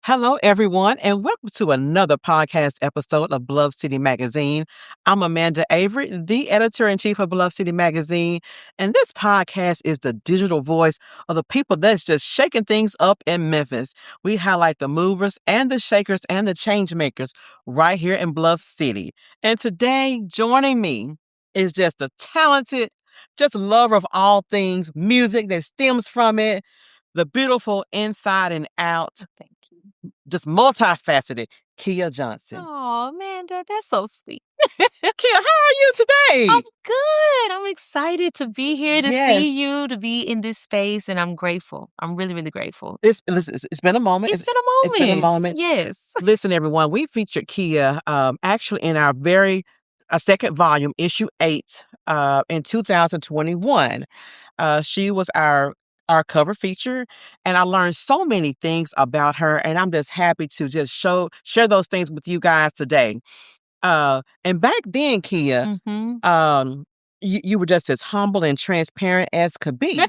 Hello, everyone, and welcome to another podcast episode of Bluff City Magazine. I'm Amanda Avery, the editor-in-chief of Bluff City Magazine, and this podcast is the digital voice of the people that's just shaking things up in Memphis. We highlight the movers and the shakers and the change makers right here in Bluff City. And today, joining me is just a talented, just lover of all things music that stems from it, the beautiful inside and out, Thank you. just multifaceted Keia Johnson. Oh, Amanda, that's so sweet. Keia, how are you today? I'm good. I'm excited to be here, to Yes. see you, to be in this space, and I'm grateful. I'm really, really grateful. Listen, it's been a moment. It's been a moment. It's been a moment. Yes. Listen, everyone, we featured Keia actually in our second volume, issue 8, in 2021. She was our cover feature, and I learned so many things about her, and I'm just happy to just share those things with you guys today. And back then, Keia, you were just as humble and transparent as could be.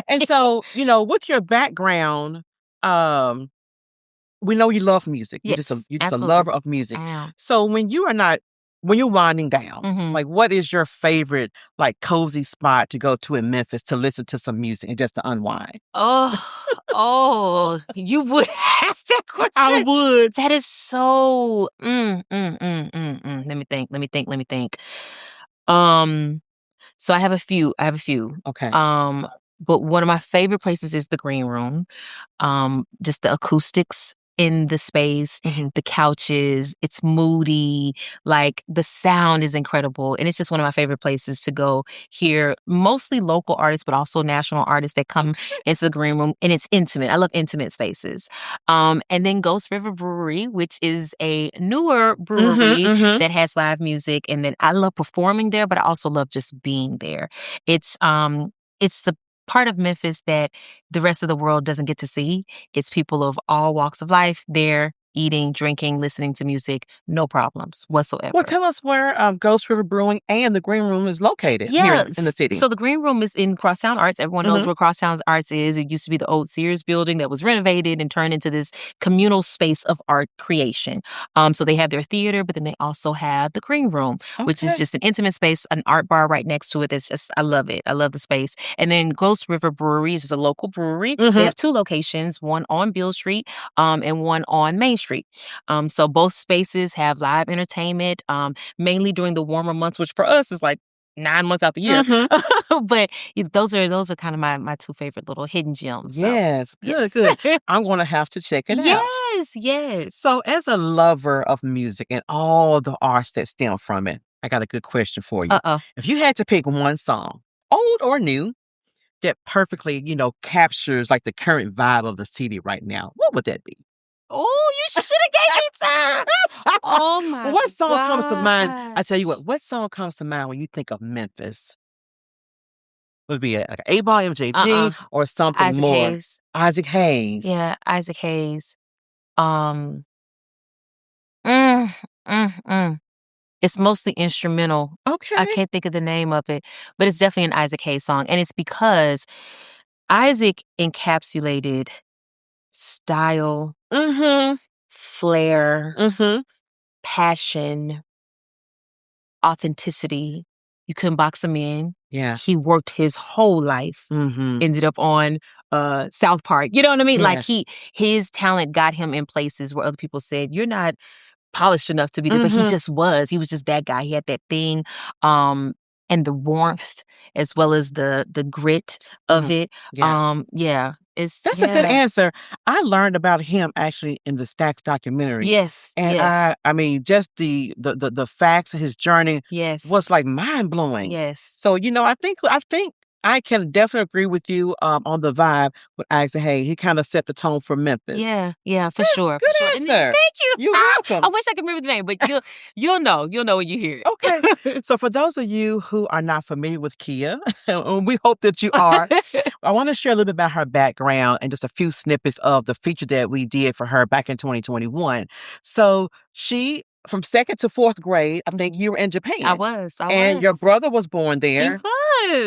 And so, with your background, we know you love music. Yes, You're just a absolutely. lover of music. I am. So when you're winding down, like, what is your favorite, like, cozy spot to go to in Memphis to listen to some music and just to unwind? Oh, you would ask that question? I would. That is so. Let me think. So I have a few. Okay. But one of my favorite places is the green room. Just the acoustics in the space, the couches, it's moody, like the sound is incredible. And it's just one of my favorite places to go hear mostly local artists, but also national artists that come into the green room. And it's intimate. I love intimate spaces. And then Ghost River Brewery, which is a newer brewery that has live music. And then I love performing there, but I also love just being there. It's the part of Memphis that the rest of the world doesn't get to see. It's people of all walks of life there, eating, drinking, listening to music, no problems whatsoever. Well, tell us where Ghost River Brewing and the Green Room is located here in the city. So the Green Room is in Crosstown Arts. Everyone knows where Crosstown Arts is. It used to be the old Sears building that was renovated and turned into this communal space of art creation. So they have their theater, but then they also have the Green Room, which is just an intimate space, an art bar right next to it. It's just, I love it. I love the space. And then Ghost River Brewery is just a local brewery. They have 2 locations, one on Beale Street and one on Main Street. So both spaces have live entertainment, mainly during the warmer months, which for us is like 9 months out the year. But those are kind of my 2 favorite little hidden gems. So, yes. Good. I'm going to have to check it out. Yes. So as a lover of music and all the arts that stem from it, I got a good question for you. If you had to pick one song, old or new, that perfectly, captures like the current vibe of the city right now, what would that be? Oh, you should have gave me time. Oh, my What song comes to mind? God. I tell you what song comes to mind when you think of Memphis? Would it be like an A-Ball, MJG, or something Isaac more? Hayes. Isaac Hayes. Yeah, Isaac Hayes. It's mostly instrumental. Okay. I can't think of the name of it, but it's definitely an Isaac Hayes song. And it's because Isaac encapsulated style, flair, passion, authenticity. You couldn't box him in. Yeah. He worked his whole life, ended up on South Park. You know what I mean? Yeah. Like his talent got him in places where other people said, you're not polished enough to be there, but he just was. He was just that guy. He had that thing. And the warmth as well as the grit of it. Yeah. That's a good answer. I learned about him actually in the Stax documentary. Yes. And I mean, just the facts of his journey was like mind blowing. Yes. So, I think I can definitely agree with you on the vibe with Isaac Hayes. He kind of set the tone for Memphis. Yeah, for sure. Good for sure. answer. Thank you. You're welcome. I wish I could remember the name, but you'll know when you hear it. Okay. So for those of you who are not familiar with Keia, and we hope that you are, I want to share a little bit about her background and just a few snippets of the feature that we did for her back in 2021. So she, from 2nd to 4th grade, I think you were in Japan. I was. And your brother was born there. He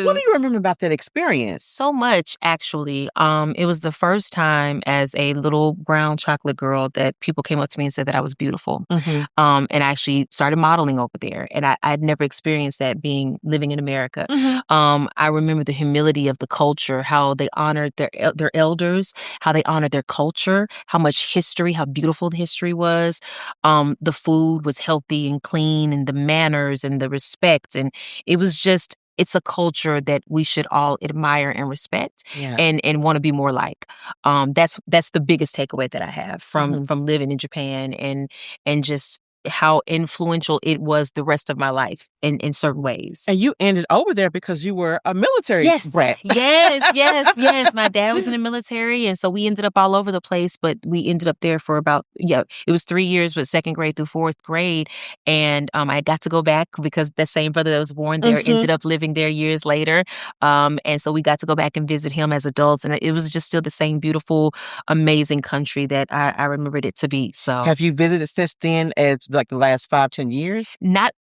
What do you remember about that experience? So much, actually. It was the first time as a little brown chocolate girl that people came up to me and said that I was beautiful. Mm-hmm. And I actually started modeling over there. And I'd never experienced that living in America. Mm-hmm. I remember the humility of the culture, how they honored their elders, how they honored their culture, how much history, how beautiful the history was. The food was healthy and clean, and the manners and the respect. And it was just, it's a culture that we should all admire and respect, and want to be more like. That's the biggest takeaway that I have from living in Japan, and just how influential it was the rest of my life in certain ways. And you ended over there because you were a military brat. Yes. My dad was in the military, and so we ended up all over the place, but we ended up there for about, it was 3 years, but 2nd grade through 4th grade. And I got to go back because the same brother that was born there ended up living there years later. And so we got to go back and visit him as adults, and it was just still the same beautiful, amazing country that I remembered it to be. So have you visited since then, as like the last 5-10 years? Not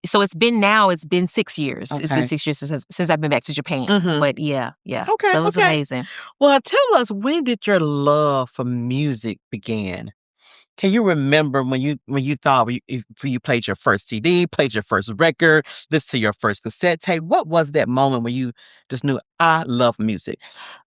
so. It's been 6 years. Okay. It's been 6 years since I've been back to Japan. But yeah. Okay. So it was amazing. Well, tell us, when did your love for music begin? Can you remember when you thought you played your first CD, played your first record, listened to your first cassette tape? What was that moment when you just knew, I love music?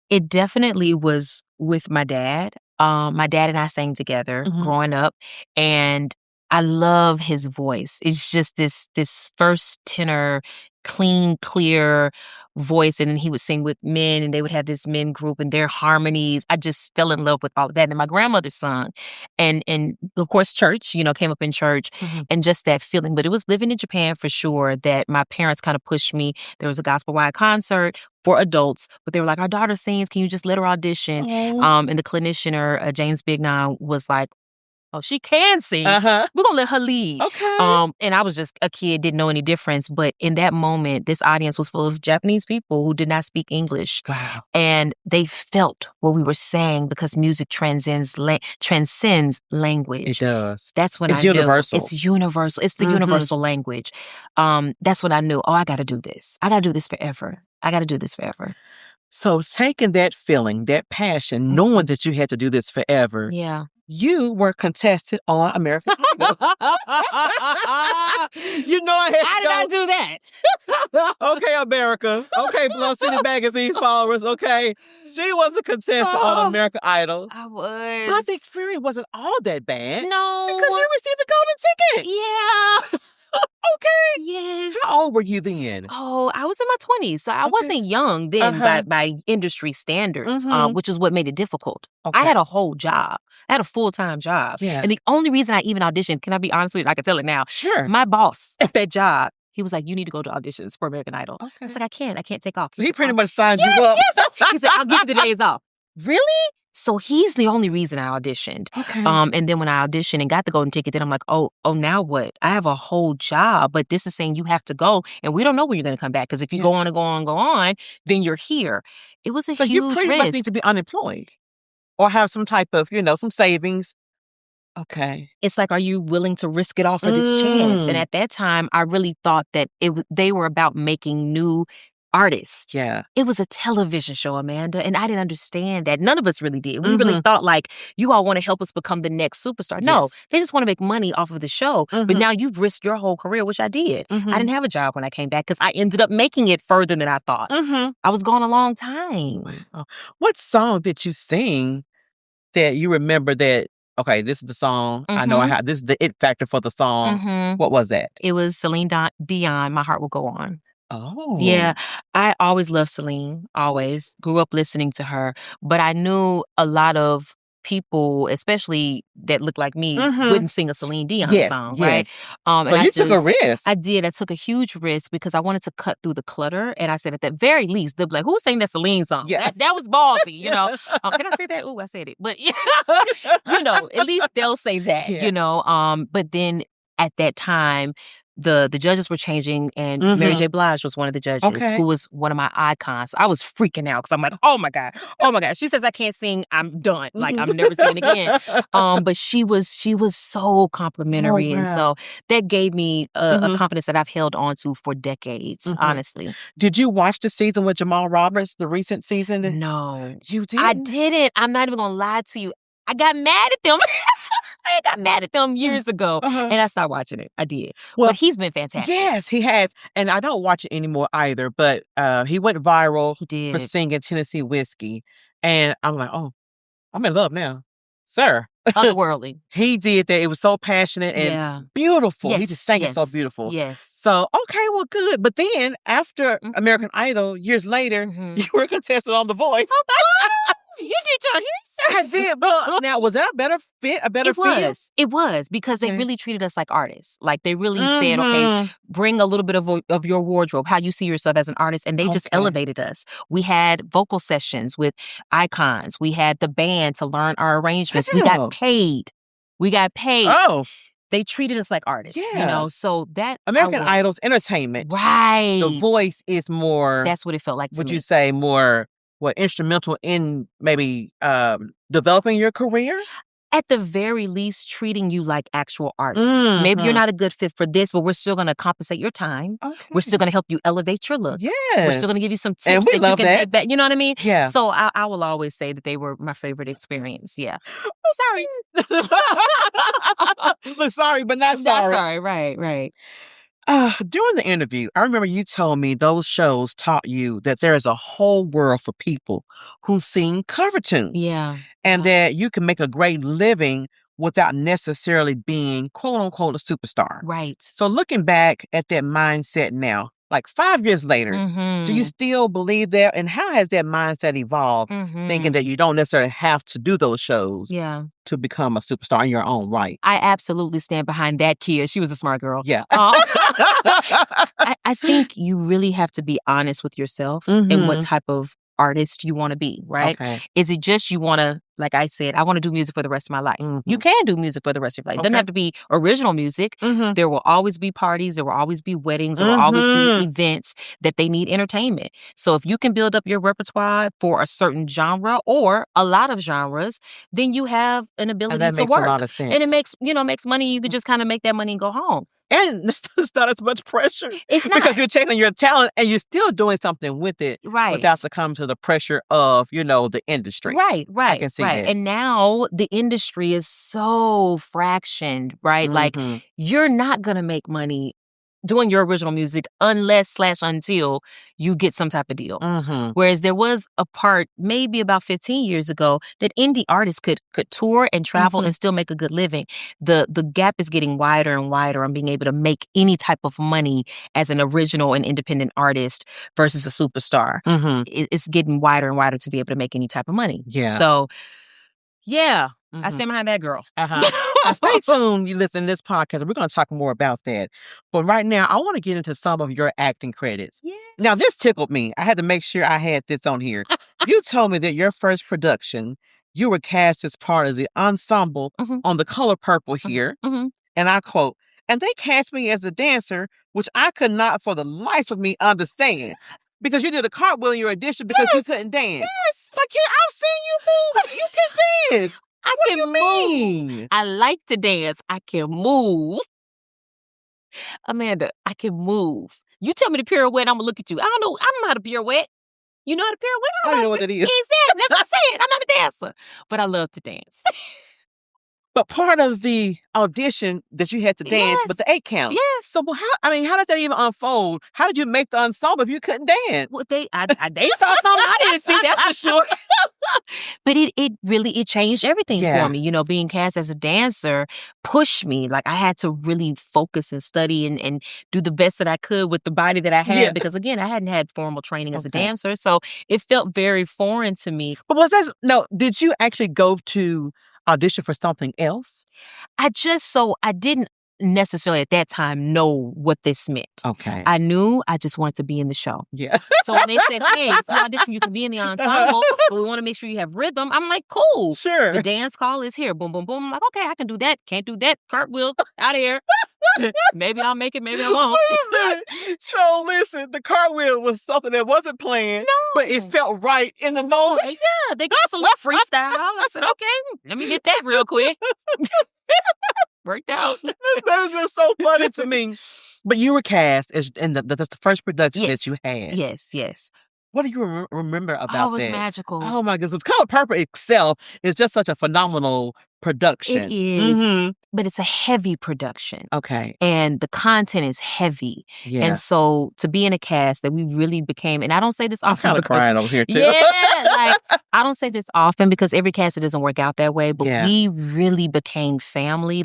It definitely was with my dad. My dad and I sang together growing up, and I love his voice. It's just this first tenor, clean, clear voice. And then he would sing with men, and they would have this men group and their harmonies. I just fell in love with all of that. And my grandmother sung. And of course, church, came up in church, and just that feeling. But it was living in Japan for sure that my parents kind of pushed me. There was a gospel-wide concert for adults, but they were like, our daughter sings, can you just let her audition? And the clinician, James Bignon, was like, oh, she can sing. We're going to let her lead. Okay. And I was just a kid, didn't know any difference. But in that moment, this audience was full of Japanese people who did not speak English. Wow. And they felt what we were saying because music transcends language. It does. That's when it's I universal. Knew. It's universal. It's the universal language. That's when I knew, I got to do this. I got to do this forever. So taking that feeling, that passion, knowing that you had to do this forever. Yeah. You were contested on American Idol. I did not do that. Okay, America. Okay, Bluff City Magazine followers. Okay. She was a contestant on American Idol. I was. But the experience wasn't all that bad. No. Because you received the golden ticket. Yeah. Okay. Yes. How old were you then? Oh, I was in my 20s. So I wasn't young then by industry standards, which is what made it difficult. Okay. I had a whole job. I had a full-time job. Yeah. And the only reason I even auditioned, can I be honest with you? I can tell it now. Sure. My boss at that job, he was like, you need to go to auditions for American Idol. Okay. I was like, I can't take off. So he pretty much signed you up. Yes. He said, I'll give you the days off. Really? So he's the only reason I auditioned. Okay. And then when I auditioned and got the golden ticket, then I'm like, oh, now what? I have a whole job, but this is saying you have to go, and we don't know when you're going to come back. Because if you go on, then you're here. It was a huge risk. So you pretty much need to be unemployed or have some type of, some savings. Okay. It's like, are you willing to risk it all for this chance? And at that time, I really thought that they were about making new artists. Yeah. It was a television show, Amanda, and I didn't understand that. None of us really did. We really thought like, you all want to help us become the next superstar. Yes. No, they just want to make money off of the show. But now you've risked your whole career, which I did. I didn't have a job when I came back because I ended up making it further than I thought. I was gone a long time. Wow. What song did you sing that you remember that, okay, this is the song. I know this is the it factor for the song. What was that? It was Celine Dion, My Heart Will Go On. Oh. Yeah. I always loved Celine, always. Grew up listening to her. But I knew a lot of people, especially that looked like me, wouldn't sing a Celine Dion song, right? So you took a risk. I did. I took a huge risk because I wanted to cut through the clutter. And I said, at the very least, they'll be like, who sang that Celine song? Yeah. That was ballsy, Can I say that? Ooh, I said it. But, at least they'll say that, But then at that time, the judges were changing, and Mary J. Blige was one of the judges, who was one of my icons. So I was freaking out because I'm like, oh my God. She says I can't sing, I'm done. Like, I'm never singing again. But she was so complimentary. And so that gave me a confidence that I've held on to for decades, honestly. Did you watch the season with Jamal Roberts, the recent season? No. You didn't? I didn't. I'm not even going to lie to you. I got mad at them. I got mad at them years ago, and I stopped watching it. I did. Well, but he's been fantastic. Yes, he has. And I don't watch it anymore either, but he went viral for singing Tennessee Whiskey. And I'm like, oh, I'm in love now. Sir. Otherworldly. He did that. It was so passionate and beautiful. Yes, he just sang it so beautiful. Yes. So, okay, well, good. But then after American Idol, years later, you were contested on The Voice. You did your research. I did. But now, was that a better fit? It was because they really treated us like artists. Like, they really said, okay, bring a little bit of your wardrobe, how you see yourself as an artist. And they just elevated us. We had vocal sessions with icons. We had the band to learn our arrangements. We got paid. Oh. They treated us like artists, you know, so that... American Idol's entertainment. Right. The Voice is more... That's what it felt like to me. Would you say more... instrumental in maybe developing your career? At the very least, treating you like actual artists. Maybe you're not a good fit for this, but we're still going to compensate your time. Okay. We're still going to help you elevate your look. Yes. We're still going to give you some tips that you can take back. You know what I mean? Yeah. So I will always say that they were my favorite experience. Yeah. Sorry. Look, sorry, but not sorry. Not sorry. Right. During the interview, I remember you told me those shows taught you that there is a whole world for people who sing cover tunes. Yeah. And that you can make a great living without necessarily being, quote unquote, a superstar. Right. So looking back at that mindset now, like 5 years later, do you still believe that? And how has that mindset evolved, thinking that you don't necessarily have to do those shows to become a superstar in your own right? I absolutely stand behind that, Keia. She was a smart girl. Yeah. I think you really have to be honest with yourself and what type of artist you want to be, right? Okay. Is it just you want to, like I said, I want to do music for the rest of my life. You can do music for the rest of your life. It doesn't have to be original music. There will always be parties. There will always be weddings. There will always be events that they need entertainment. So if you can build up your repertoire for a certain genre or a lot of genres, then you have an ability to work. And that makes a lot of sense. And it makes money. You could just kind of make that money and go home. And it's not as much pressure. It's not. Because you're taking your talent and you're still doing something with it. Right. Without succumbing to the pressure of, the industry. Right. I can see that. And now the industry is so fractioned, right? Like, you're not going to make money doing your original music until you get some type of deal. Whereas there was a part maybe about 15 years ago that indie artists could tour and travel and still make a good living. The gap is getting wider and wider on being able to make any type of money as an original and independent artist versus a superstar. It's getting wider and wider to be able to make any type of money. Yeah. So, yeah. I stand behind that girl. Now stay tuned. You listen to this podcast. We're going to talk more about that. But right now, I want to get into some of your acting credits. Yeah. Now, this tickled me. I had to make sure I had this on here. You told me that your first production, you were cast as part of the ensemble on The Color Purple here. And I quote, "And they cast me as a dancer, which I could not for the life of me understand. Because you did a cartwheel in your audition because you couldn't dance." Yes. Like, I've seen you move. You can dance. I can move. I like to dance. I can move. Amanda, I can move. You tell me to pirouette, I'm going to look at you. I don't know how to pirouette. You know how to pirouette? I don't know what that is. Exactly. That's what I'm saying. I'm not a dancer. But I love to dance. But part of the audition that you had to dance, but the 8 count. Yes. So how did that even unfold? How did you make the ensemble if you couldn't dance? Well, they saw something I didn't see, that's for sure. But it really changed everything for me. Being cast as a dancer pushed me. Like, I had to really focus and study and do the best that I could with the body that I had. Because again, I hadn't had formal training as a dancer. So it felt very foreign to me. But did you actually go to audition for something else? I didn't necessarily at that time know what this meant. Okay. I knew I just wanted to be in the show. Yeah. So when they said, "Hey, if you audition, you can be in the ensemble, but we want to make sure you have rhythm," I'm like, cool. Sure. The dance call is here. Boom, boom, boom. I'm like, okay, I can do that. Can't do that. Cartwheel, out of here. Maybe I'll make it, maybe I won't. So listen, the cartwheel was something that wasn't planned, but it felt right in the moment. Yeah, they gave us a little freestyle. I said, okay, let me get that real quick. Worked out. That was just so funny to me. But you were cast as in that's the first production that you had. Yes. What do you remember about that? Oh, it was magical. Oh my goodness. Color Purple itself is just such a phenomenal production. It is, but it's a heavy production. Okay. And the content is heavy. Yeah. And so to be in a cast that we really became, and I don't say this often. I'm kind of crying over here too. Yeah, I don't say this often because every cast, it doesn't work out that way, but we really became family.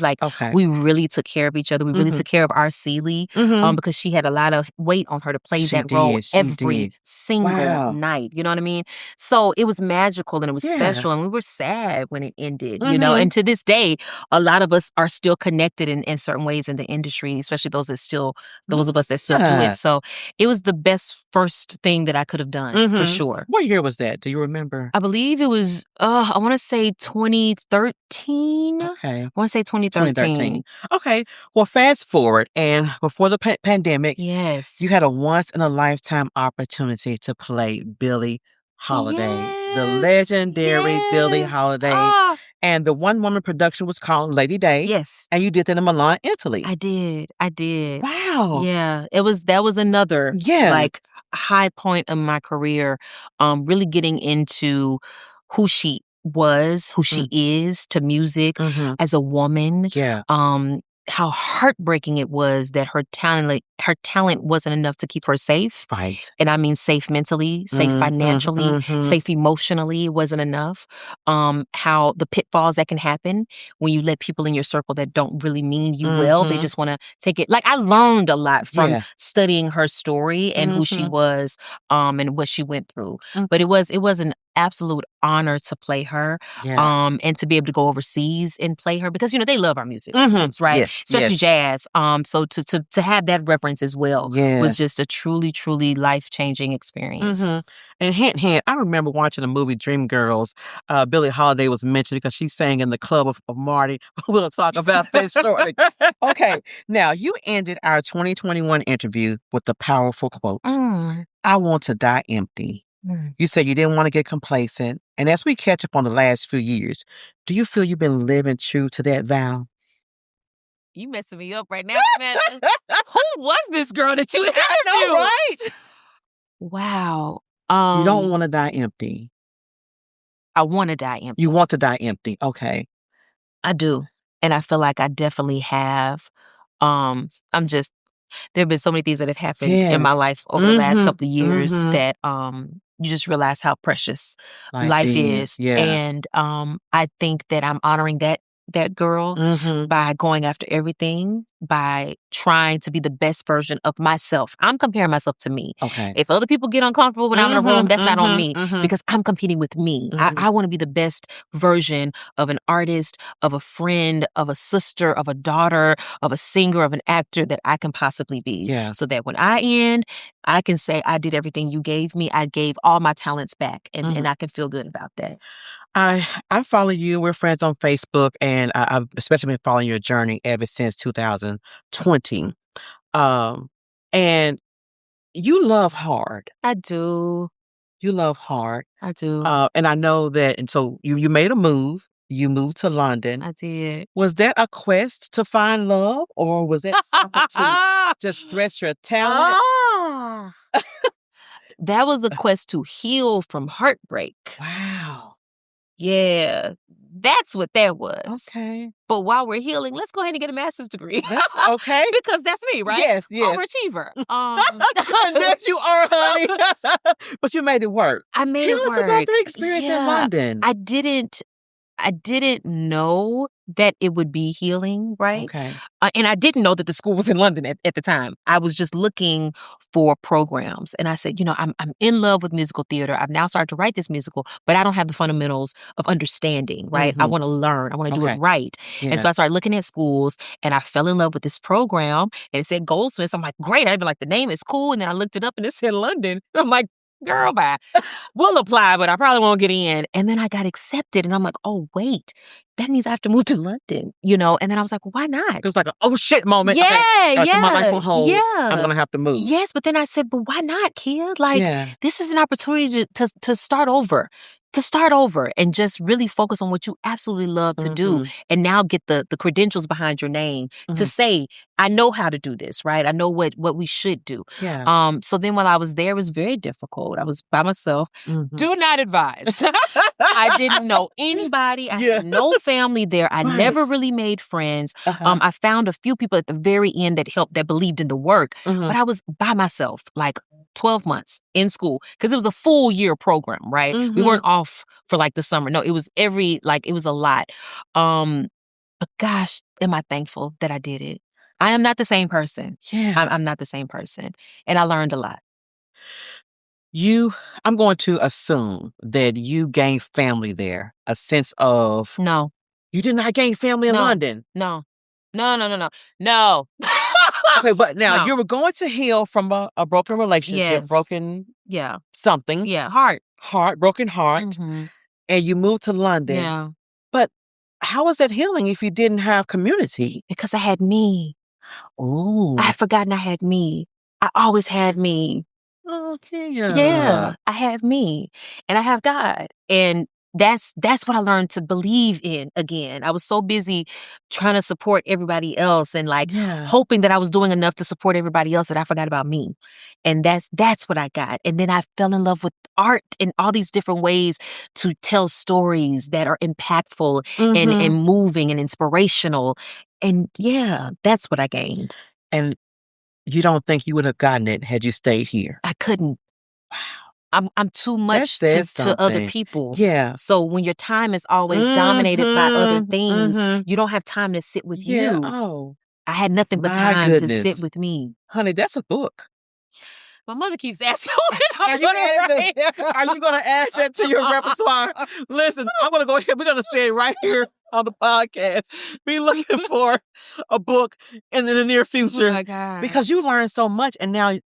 We really took care of each other. We really took care of our Celie because she had a lot of weight on her to play that role every single night. You know what I mean? So it was magical and it was special, and we were sad when it ended, you know? And to this day, a lot of us are still connected in certain ways in the industry, especially those of us that still do it. So it was the best first thing that I could have done, for sure. What year was that? Do you remember? I believe it was, I want to say 2013. Okay. I want to say 2013. Okay. Well, fast forward, and before the pandemic, you had a once-in-a-lifetime opportunity to play Billie Holiday, the legendary Billie Holiday. And the one-woman production was called Lady Day. Yes. And you did that in Milan, Italy. I did. Wow. Yeah. That was another high point of my career, really getting into who she was, who she is to music as a woman. Yeah. How heartbreaking it was that her talent wasn't enough to keep her safe. Right. And I mean safe mentally, safe financially, safe emotionally. It wasn't enough. How the pitfalls that can happen when you let people in your circle that don't really mean you well. They just want to take it. I learned a lot from studying her story and who she was, and what she went through. But it was an absolute honor to play her, and to be able to go overseas and play her because they love our music, right? Yes. Especially jazz. So to have that reference as well was just a truly, truly life-changing experience. And hint, I remember watching the movie Dreamgirls. Billie Holiday was mentioned because she sang in the club of Marty. We'll talk about that shortly. Okay, now you ended our 2021 interview with the powerful quote, "I want to die empty." You said you didn't want to get complacent. And as we catch up on the last few years, do you feel you've been living true to that vow? You messing me up right now, man. Who was this girl that you interviewed? I know, right? Wow. You don't want to die empty. I want to die empty. You want to die empty. Okay. I do. And I feel like I definitely have. There have been so many things that have happened in my life over the last couple of years that you just realize how precious life is. Yeah. And I think that I'm honoring that girl by going after everything, by trying to be the best version of myself. I'm comparing myself to me. Okay. If other people get uncomfortable when I'm in a room, that's not on me because I'm competing with me. I want to be the best version of an artist, of a friend, of a sister, of a daughter, of a singer, of an actor that I can possibly be. Yeah. So that when I end, I can say I did everything you gave me. I gave all my talents back, and I can feel good about that. I follow you. We're friends on Facebook, and I've especially been following your journey ever since 2020. And you love hard. I do. You love hard. I do. And I know that, and so you made a move. You moved to London. I did. Was that a quest to find love, or was that something to just stretch your talent? That was a quest to heal from heartbreak. Wow. Yeah, that's what that was. Okay. But while we're healing, let's go ahead and get a master's degree. Okay. Because that's me, right? Yes. Overachiever. There you are, honey. But you made it work. I made it work. Tell us about the experience in London. I didn't know that it would be healing, right? Okay. And I didn't know that the school was in London at the time. I was just looking for programs. And I said, I'm in love with musical theater. I've now started to write this musical, but I don't have the fundamentals of understanding, right? I want to learn. I want to do it right. Yeah. And so I started looking at schools, and I fell in love with this program, and it said Goldsmiths. I'm like, great. I'd be like, the name is cool. And then I looked it up, and it said London. I'm like, girl, bye. We'll apply, but I probably won't get in. And then I got accepted. And I'm like, oh, wait, that means I have to move to London, And then I was like, why not? It was like, oh shit moment. Yeah, okay. yeah. Put my life on hold. Yeah. I'm going to have to move. Yes, but then I said, but why not, Keia? Like, this is an opportunity to start over. To start over and just really focus on what you absolutely love to do, and now get the credentials behind your name to say, I know how to do this, right? I know what we should do. Yeah. So then while I was there, it was very difficult. I was by myself. Do not advise. I didn't know anybody. I had no family there. I never really made friends. I found a few people at the very end that helped, that believed in the work, but I was by myself, like 12 months in school, because it was a full year program, right? We weren't off for like the summer. No, it was it was a lot. But gosh, am I thankful that I did it. I am not the same person. Yeah. I'm not the same person. And I learned a lot. I'm going to assume that you gained family there, a sense of... No. You did not gain family in London? No. Okay, but now you were going to heal from a broken relationship, broken something. Yeah, broken heart. And you moved to London. Yeah. But how was that healing if you didn't have community? Because I had me. Oh. I had forgotten I had me. I always had me. Okay. Yeah, I have me. And I have God. And that's what I learned to believe in again. I was so busy trying to support everybody else and hoping that I was doing enough to support everybody else that I forgot about me. And that's what I got. And then I fell in love with art and all these different ways to tell stories that are impactful and moving and inspirational. And that's what I gained. And you don't think you would have gotten it had you stayed here? I couldn't. Wow. I'm too much to other people. Yeah. So when your time is always dominated by other things, you don't have time to sit with you. Oh. I had nothing but time to sit with me. Honey, that's a book. My mother keeps asking, are you going to add that to your repertoire? Listen, I'm going to go ahead. We're going to say it right here on the podcast. Be looking for a book in the near future. Oh my God. Because you learn so much, and now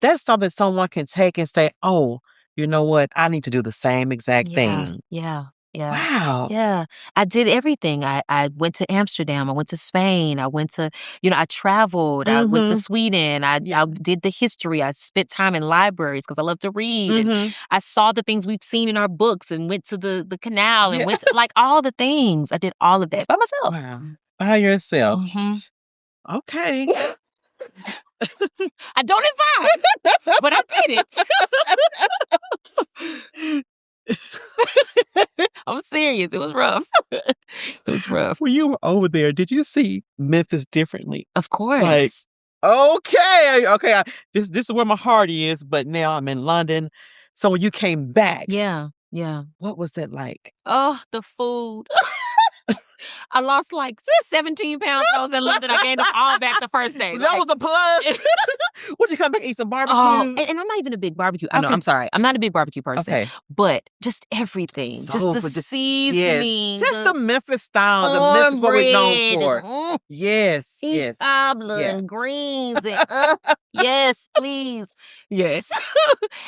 that's something someone can take and say, oh, you know what? I need to do the same exact thing. Yeah. Wow. Yeah. I did everything. I went to Amsterdam. I went to Spain. I went to, I traveled. I went to Sweden. I did the history. I spent time in libraries because I love to read. And I saw the things we've seen in our books and went to the canal and went to all the things. I did all of that by myself. Wow. By yourself. Okay. I don't advise, but I did it. I'm serious. It was rough. When you were over there, did you see Memphis differently? Of course. Okay. This is where my heart is, but now I'm in London. So when you came back, what was that like? Oh, the food. I lost 17 pounds when I was in London. I gained them all back the first day. That was a plus. Would you come back and eat some barbecue? Oh, and I'm not even a big barbecue. I know, I'm sorry. I'm not a big barbecue person. Okay. But just everything. Just the seasoning. Just the Memphis style. The Memphis what we're known for. Yes. Peach cobbler and greens. And, yes, please. Yes.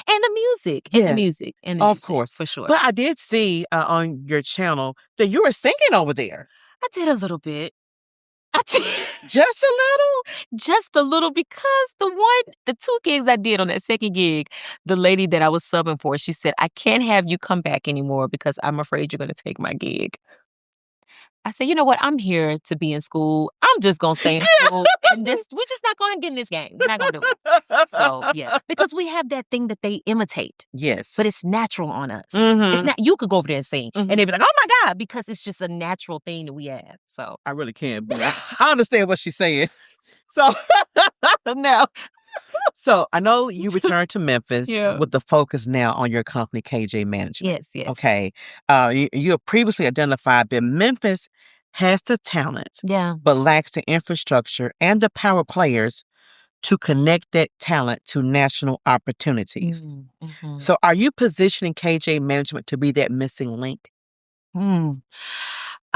And the music. And the music. Of course. For sure. But I did see on your channel that you were singing over there. I did a little bit. Just a little? Just a little, because the 2 gigs I did on that second gig, the lady that I was subbing for, she said, I can't have you come back anymore because I'm afraid you're going to take my gig. I said, you know what? I'm here to be in school. I'm just going to stay in school. And we're just not going to get in this game. We're not going to do it. So, because we have that thing that they imitate. Yes. But it's natural on us. It's not, you could go over there and sing and they'd be like, oh my God, because it's just a natural thing that we have. So I really can't. But I understand what she's saying. So now, I know you returned to Memphis with the focus now on your company, KJ Management. Yes. Okay. You have previously identified that Memphis has the talent, but lacks the infrastructure and the power players to connect that talent to national opportunities. So are you positioning KJ Management to be that missing link?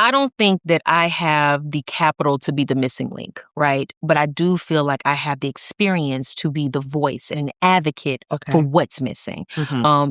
I don't think that I have the capital to be the missing link, right? But I do feel like I have the experience to be the voice and an advocate for what's missing.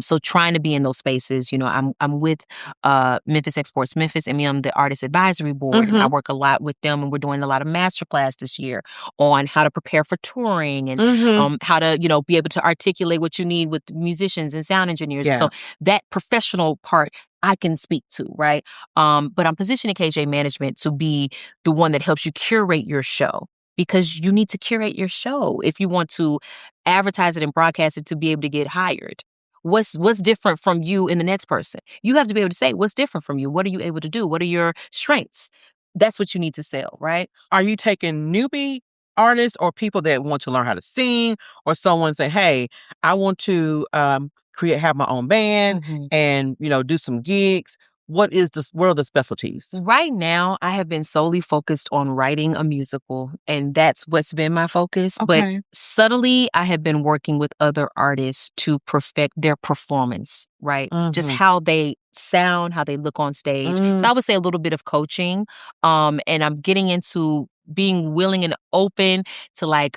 So trying to be in those spaces, I'm with Memphis Exports Memphis, and I'm the Artist Advisory Board. And I work a lot with them, and we're doing a lot of masterclass this year on how to prepare for touring and how to, be able to articulate what you need with musicians and sound engineers. Yeah. So that professional part I can speak to, right? But I'm positioning KJ Management to be the one that helps you curate your show, because you need to curate your show if you want to advertise it and broadcast it to be able to get hired. What's different from you and the next person? You have to be able to say, what's different from you? What are you able to do? What are your strengths? That's what you need to sell, right? Are you taking newbie artists or people that want to learn how to sing, or someone say, hey, I want to have my own band and, do some gigs? What are the specialties? Right now, I have been solely focused on writing a musical, and that's what's been my focus. Okay. But subtly, I have been working with other artists to perfect their performance, right? Just how they sound, how they look on stage. So I would say a little bit of coaching. And I'm getting into being willing and open to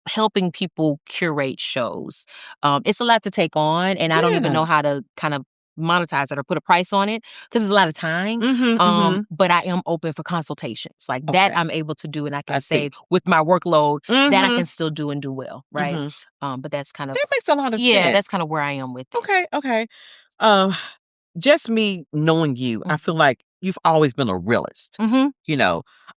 helping people curate shows. It's a lot to take on, and I don't even know how to kind of monetize it or put a price on it, because it's a lot of time. But I am open for consultations that I'm able to do, and I can say with my workload that I can still do and do well, right? But that's kind of, that makes a lot of sense. Yeah, that's kind of where I am with it. Okay. Just me knowing you, I feel like you've always been a realist.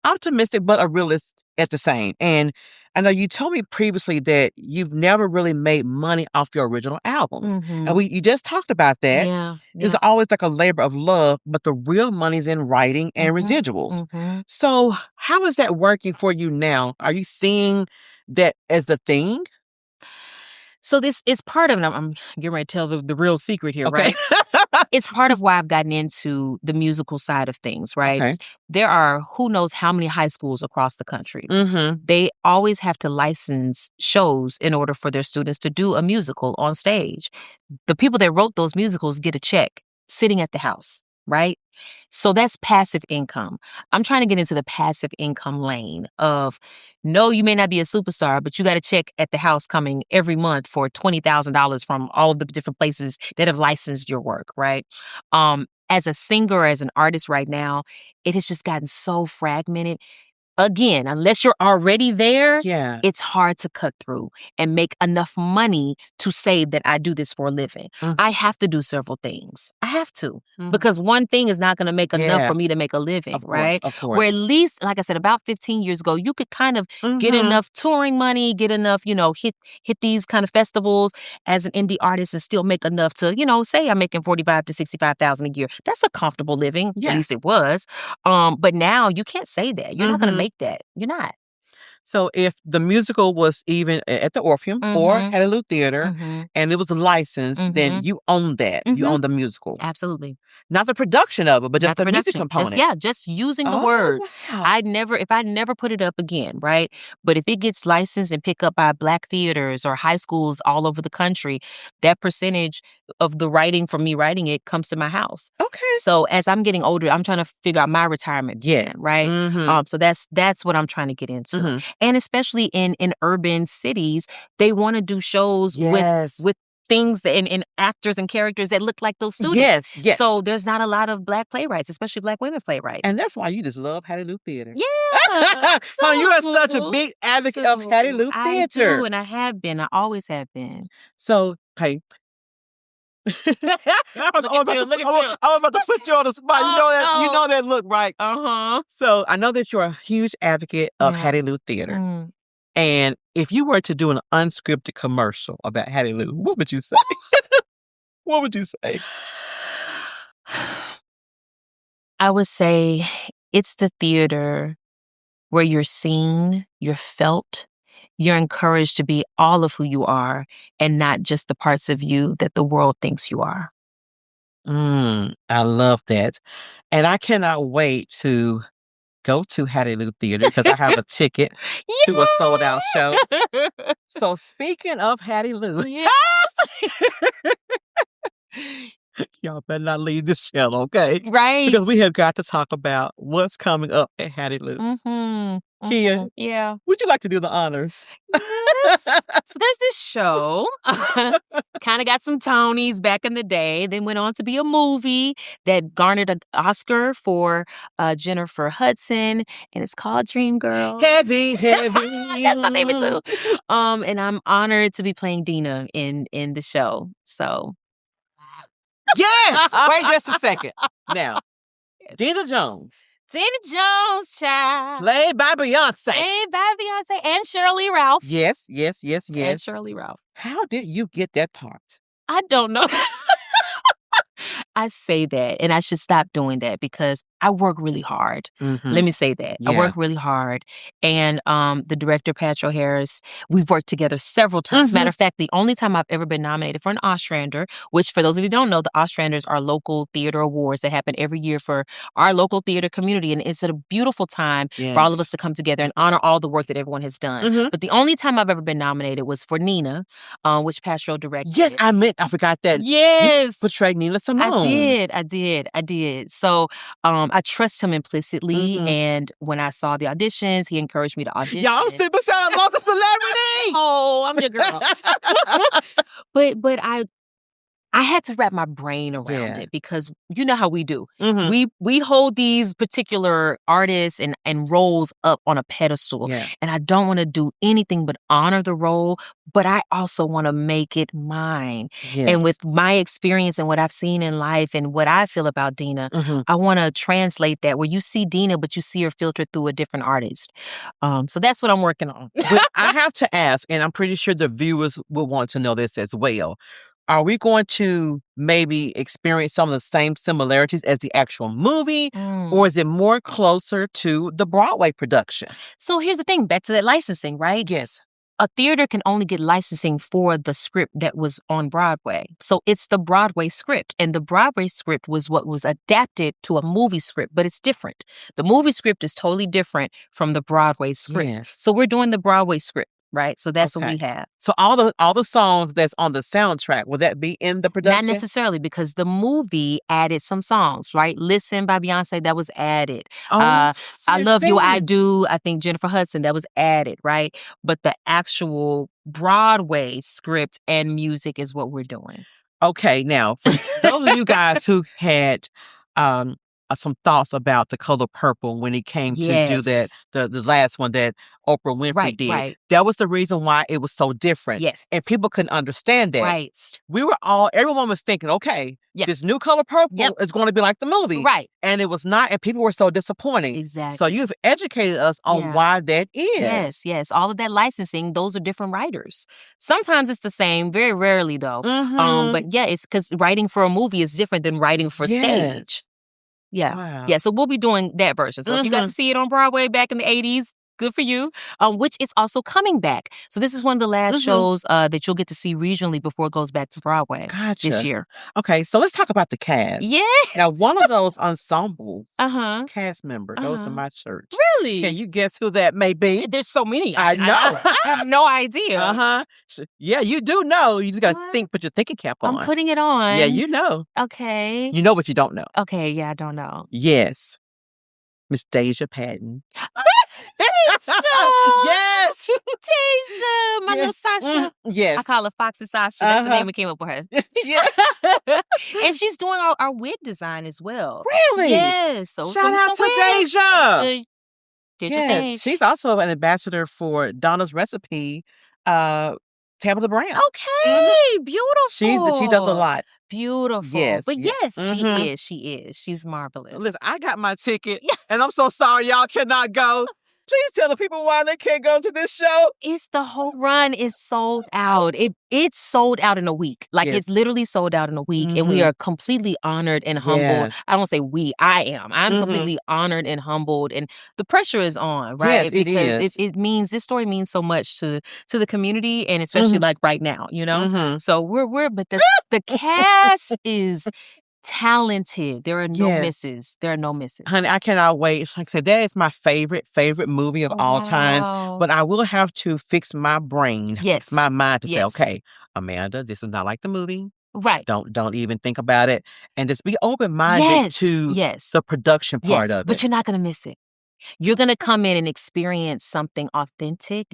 Optimistic, but a realist at the same. And I know you told me previously that you've never really made money off your original albums. And you just talked about that. Yeah. It's always like a labor of love, but the real money's in writing and residuals. So how is that working for you now? Are you seeing that as the thing? So this is part of it. I'm getting ready to tell the real secret here, right? It's part of why I've gotten into the musical side of things, right? Okay. There are who knows how many high schools across the country. They always have to license shows in order for their students to do a musical on stage. The people that wrote those musicals get a check sitting at the house, right? So that's passive income. I'm trying to get into the passive income lane of, no, you may not be a superstar, but you got a check at the house coming every month for $20,000 from all of the different places that have licensed your work, right? As a singer, as an artist right now, it has just gotten so fragmented. Again, unless you're already there, it's hard to cut through and make enough money to say that I do this for a living. I have to do several things. I have to. Because one thing is not going to make enough for me to make a living, right? Of course. Where at least, like I said, about 15 years ago, you could kind of get enough touring money, get enough, hit these kind of festivals as an indie artist and still make enough to, say I'm making $45,000 to $65,000 a year. That's a comfortable living. At least it was. But now you can't say that. You're not going to make that. You're not. So if the musical was even at the Orpheum or Hattiloo Theatre and it was licensed, then you own that. You own the musical. Absolutely. Not the production of it, but just the music component. Just using the words. Wow. If I never put it up again, right? But if it gets licensed and picked up by Black theaters or high schools all over the country, that percentage of the writing from me writing it comes to my house. Okay. So as I'm getting older, I'm trying to figure out my retirement plan, right? So that's what I'm trying to get into. And especially in urban cities, they want to do shows with things and actors and characters that look like those students. Yes. So there's not a lot of Black playwrights, especially Black women playwrights. And that's why you just love Hattiloo Theatre. Yeah. You are such a big advocate of Hattiloo Theatre. I do, and I have been. I always have been. So, hey. Look at you. I'm about to put you on the spot. You know that look, right? So I know that you're a huge advocate of Hattiloo Theatre. And if you were to do an unscripted commercial about Hattiloo, what would you say? What would you say? I would say it's the theater where you're seen, you're felt, you're encouraged to be all of who you are and not just the parts of you that the world thinks you are. I love that. And I cannot wait to go to Hattiloo Theatre because I have a ticket to a sold-out show. So speaking of Hattiloo, Y'all better not leave this channel, okay? Right. Because we have got to talk about what's coming up at Hattiloo. Keia, yeah. would you like to do the honors? Yes. So there's this show. Kind of got some Tonys back in the day. Then went on to be a movie that garnered an Oscar for Jennifer Hudson, and it's called Dreamgirls. Heavy. That's my favorite too. And I'm honored to be playing Deena in the show. So. Yes! Wait just a second. Now, Deena Jones. Deena Jones, child. Played by Beyonce. And Shirley Ralph. Yes. And Shirley Ralph. How did you get that part? I don't know. I say that, and I should stop doing that because I work really hard. Let me say that. Yeah. I work really hard. And the director, Patro Harris, we've worked together several times. Matter of fact, the only time I've ever been nominated for an Ostrander, which for those of you who don't know, the Ostranders are local theater awards that happen every year for our local theater community. And it's a beautiful time for all of us to come together and honor all the work that everyone has done. But the only time I've ever been nominated was for Nina, which Patro directed. Yes, I forgot that. Yes. You portrayed Nina Simone. I did. So I trust him implicitly, and when I saw the auditions, he encouraged me to audition. Y'all sit beside a local celebrity. Oh, I'm your girl. But I had to wrap my brain around it because you know how we do. We hold these particular artists and roles up on a pedestal. Yeah. And I don't want to do anything but honor the role, but I also want to make it mine. Yes. And with my experience and what I've seen in life and what I feel about Deena, I want to translate that where you see Deena, but you see her filtered through a different artist. So that's what I'm working on. But I have to ask, and I'm pretty sure the viewers will want to know this as well. Are we going to maybe experience some of the same similarities as the actual movie, or is it more closer to the Broadway production? So here's the thing, back to that licensing, right? Yes. A theater can only get licensing for the script that was on Broadway. So it's the Broadway script. And the Broadway script was what was adapted to a movie script, but it's different. The movie script is totally different from the Broadway script. Yes. So we're doing the Broadway script. Right. So that's what we have. So all the songs that's on the soundtrack, will that be in the production? Not necessarily, because the movie added some songs, right? Listen by Beyonce, that was added. I Love You, I Do, I think Jennifer Hudson, that was added, right? But the actual Broadway script and music is what we're doing. Okay. Now, for those of you guys who had some thoughts about The Color Purple when he came to do that, the last one that Oprah Winfrey did. Right. That was the reason why it was so different. Yes. And people couldn't understand that. Right. Everyone was thinking, okay, this new Color Purple is going to be like the movie. Right. And it was not, and people were so disappointed. Exactly. So you've educated us on why that is. Yes. All of that licensing, those are different writers. Sometimes it's the same, very rarely though. But yeah, it's because writing for a movie is different than writing for stage. Yeah. Wow. Yeah. So we'll be doing that version. So if you got to see it on Broadway back in the 80s, good for you. Which is also coming back. So this is one of the last shows that you'll get to see regionally before it goes back to Broadway this year. Okay. So let's talk about the cast. Yeah. Now, one of those ensemble cast members goes to my church. Really? Can you guess who that may be? There's so many. I know. I have no idea. Yeah, you do know. You just got to put your thinking cap on. I'm putting it on. Yeah, you know. Okay. You know what you don't know. Okay, yeah, I don't know. Yes. Miss Deja Patton. Deja! Yes! Deja! My little Sasha. Yes. I call her Foxy Sasha. That's the name we came up with her. Yes. And she's doing our wig design as well. Really? Yes. So shout out to Deja. Did your thing. She's also an ambassador for Donna's Recipe, Tabitha Brown. Okay, beautiful. She does a lot. Beautiful. Yes. But yes, she is. She's marvelous. So listen, I got my ticket, and I'm so sorry y'all cannot go. Please tell the people why they can't go to this show. It's the whole run is sold out. It's sold out in a week. Like it's literally sold out in a week. And we are completely honored and humbled. Yeah. I don't say we, I am. I'm completely honored and humbled. And the pressure is on, right? Yes, because it means this story means so much to the community, and especially like right now, you know? So but the cast is talented. There are no misses. Honey, I cannot wait. Like I said, that is my favorite movie of all times. But I will have to fix my brain, my mind to say, okay, Amanda, this is not like the movie. Right. Don't even think about it. And just be open-minded to the production part of it. But you're not going to miss it. You're going to come in and experience something authentic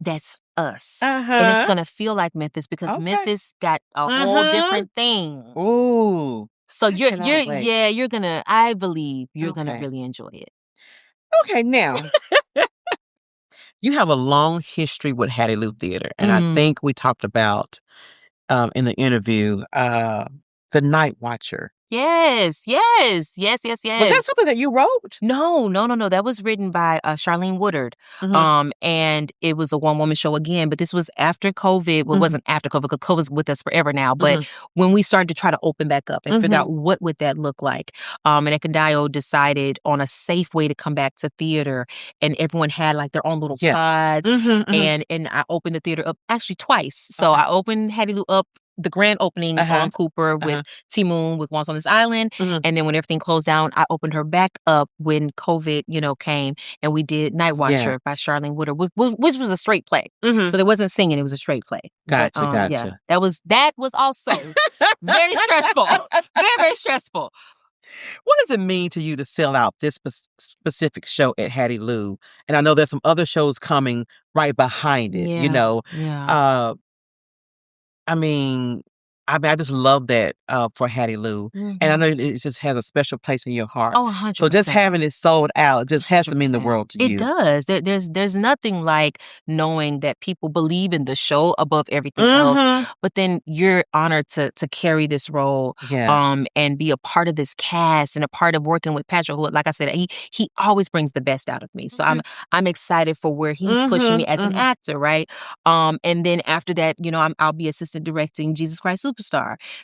that's us. And it's going to feel like Memphis because Memphis got a whole different thing. Ooh. So you're going to, I believe you're going to really enjoy it. Okay, now, you have a long history with Hattiloo Theatre. And I think we talked about in the interview, The Night Watcher. Yes. Was that something that you wrote? No. That was written by Charlene Woodard. And it was a one-woman show again, but this was after COVID. Well, it wasn't after COVID because COVID's with us forever now. But when we started to try to open back up and figure out what would that look like. And Ekandayo decided on a safe way to come back to theater. And everyone had like their own little pods. And I opened the theater up actually twice. So I opened Hattiloo up, the grand opening on Cooper with T-Moon with Once on This Island. And then when everything closed down, I opened her back up when COVID, came, and we did Night Watcher by Charlene Woodard, which was a straight play. So there wasn't singing, it was a straight play. Gotcha. Yeah, that was also very stressful. Very, very stressful. What does it mean to you to sell out this specific show at Hattiloo? And I know there's some other shows coming right behind it, I just love that for Hattiloo. And I know it just has a special place in your heart. Oh, 100%. So just having it sold out just has to mean the world to you. It does. There's nothing like knowing that people believe in the show above everything else. But then you're honored to carry this role and be a part of this cast and a part of working with Patrick, who, like I said, he always brings the best out of me. So I'm excited for where he's pushing me as an actor, right? And then after that, I'll be assistant directing Jesus Christ Superstar.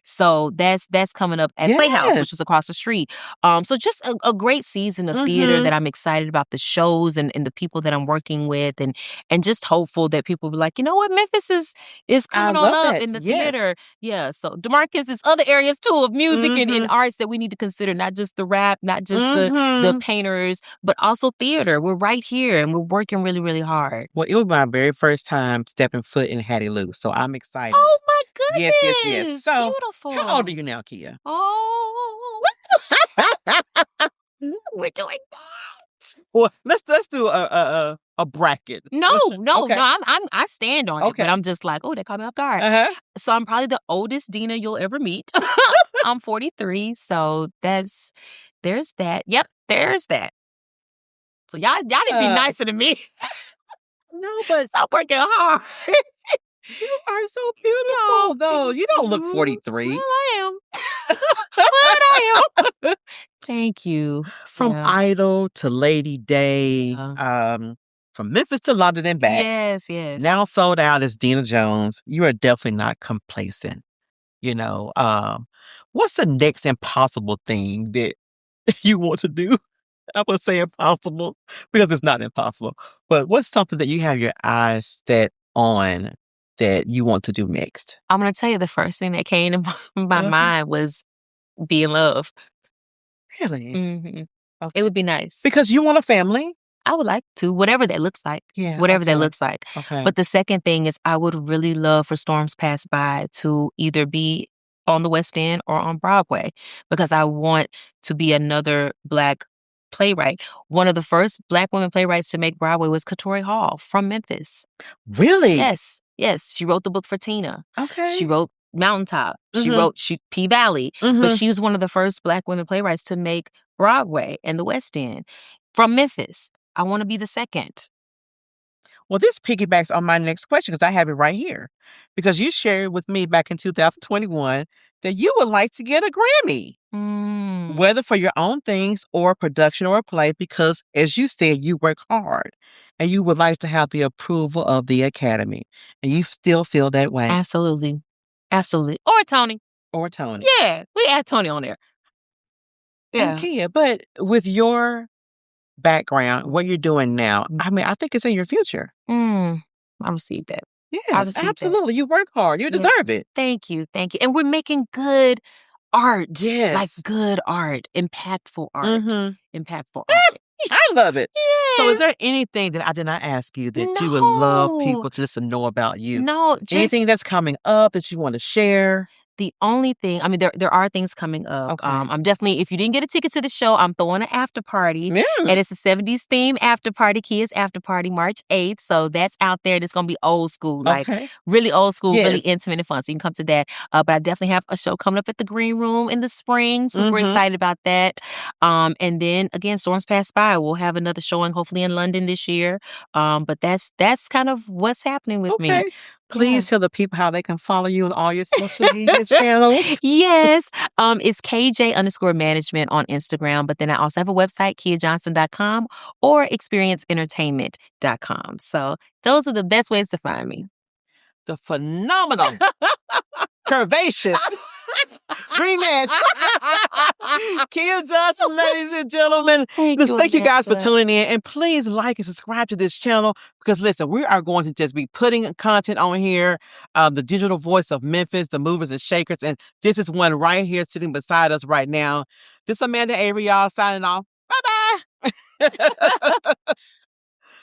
So that's coming up at Playhouse, which was across the street. So just a great season of theater that I'm excited about the shows and the people that I'm working with and just hopeful that people will be like, you know what, Memphis is coming on up in the theater. Yeah. So DeMarcus, there's other areas too of music and arts that we need to consider, not just the rap, not just the painters, but also theater. We're right here and we're working really, really hard. Well, it was my very first time stepping foot in Hattiloo, so I'm excited. Oh my goodness. Yes. So, beautiful. How old are you now, Keia? Oh, we're doing that. Well, let's do a bracket. No. I stand on it, but I'm just like, they caught me off guard. So I'm probably the oldest Deena you'll ever meet. I'm 43, so there's that. Yep, there's that. So y'all didn't be nicer to me. No, but I'm working hard. You are so beautiful, though. You don't look 43. Well, I am. Thank you. From Idol to Lady Day, from Memphis to London and back. Yes. Now sold out as Deena Jones. You are definitely not complacent. What's the next impossible thing that you want to do? I would say impossible because it's not impossible. But what's something that you have your eyes set on that you want to do next? I'm going to tell you the first thing that came to my mind was be in love. Really? Okay. It would be nice. Because you want a family? I would like to, whatever that looks like. Yeah. Whatever that looks like. Okay. But the second thing is I would really love for Storms Pass By to either be on the West End or on Broadway because I want to be another Black playwright. One of the first Black women playwrights to make Broadway was Katori Hall from Memphis. Really? Yes. She wrote the book for Tina. Okay. She wrote Mountaintop. She wrote P Valley. But she was one of the first Black women playwrights to make Broadway and the West End from Memphis. I want to be the second. Well, this piggybacks on my next question because I have it right here. Because you shared with me back in 2021 that you would like to get a Grammy. Whether for your own things or production or a play, because as you said, you work hard and you would like to have the approval of the Academy. And you still feel that way. Absolutely. Or Tony. Yeah, we add Tony on there. Yeah. And Keia, but with your background, what you're doing now, I think it's in your future. I received that. Yes, absolutely. That. You work hard. You deserve it. Thank you. And we're making good art. Yes. Like good art. Impactful art. Impactful art. I love it. Yes. So is there anything that I did not ask you that you would love people to just know about you? No. Anything that's coming up that you want to share? The only thing, I mean, there are things coming up. Okay. I'm definitely, if you didn't get a ticket to the show, I'm throwing an after party. Yeah. And it's a 70s theme after party, Kids After Party, March 8th. So that's out there. And it's going to be old school, like really old school, really intimate and fun. So you can come to that. But I definitely have a show coming up at the Green Room in the spring. Super excited about that. And then again, Storms Pass By. We'll have another showing hopefully in London this year. But that's kind of what's happening with me. Please tell the people how they can follow you on all your social media channels. Yes. It's KJ_management on Instagram. But then I also have a website, KeiaJohnson.com or experienceentertainment.com. So those are the best ways to find me. The phenomenal, curvaceous, dream edge, Keia Johnson, ladies and gentlemen. Thank you guys for tuning in. And please like and subscribe to this channel because, listen, we are going to just be putting content on here. The digital voice of Memphis, the movers and shakers. And this is one right here sitting beside us right now. This is Amanda Avery, y'all, signing off. Bye-bye.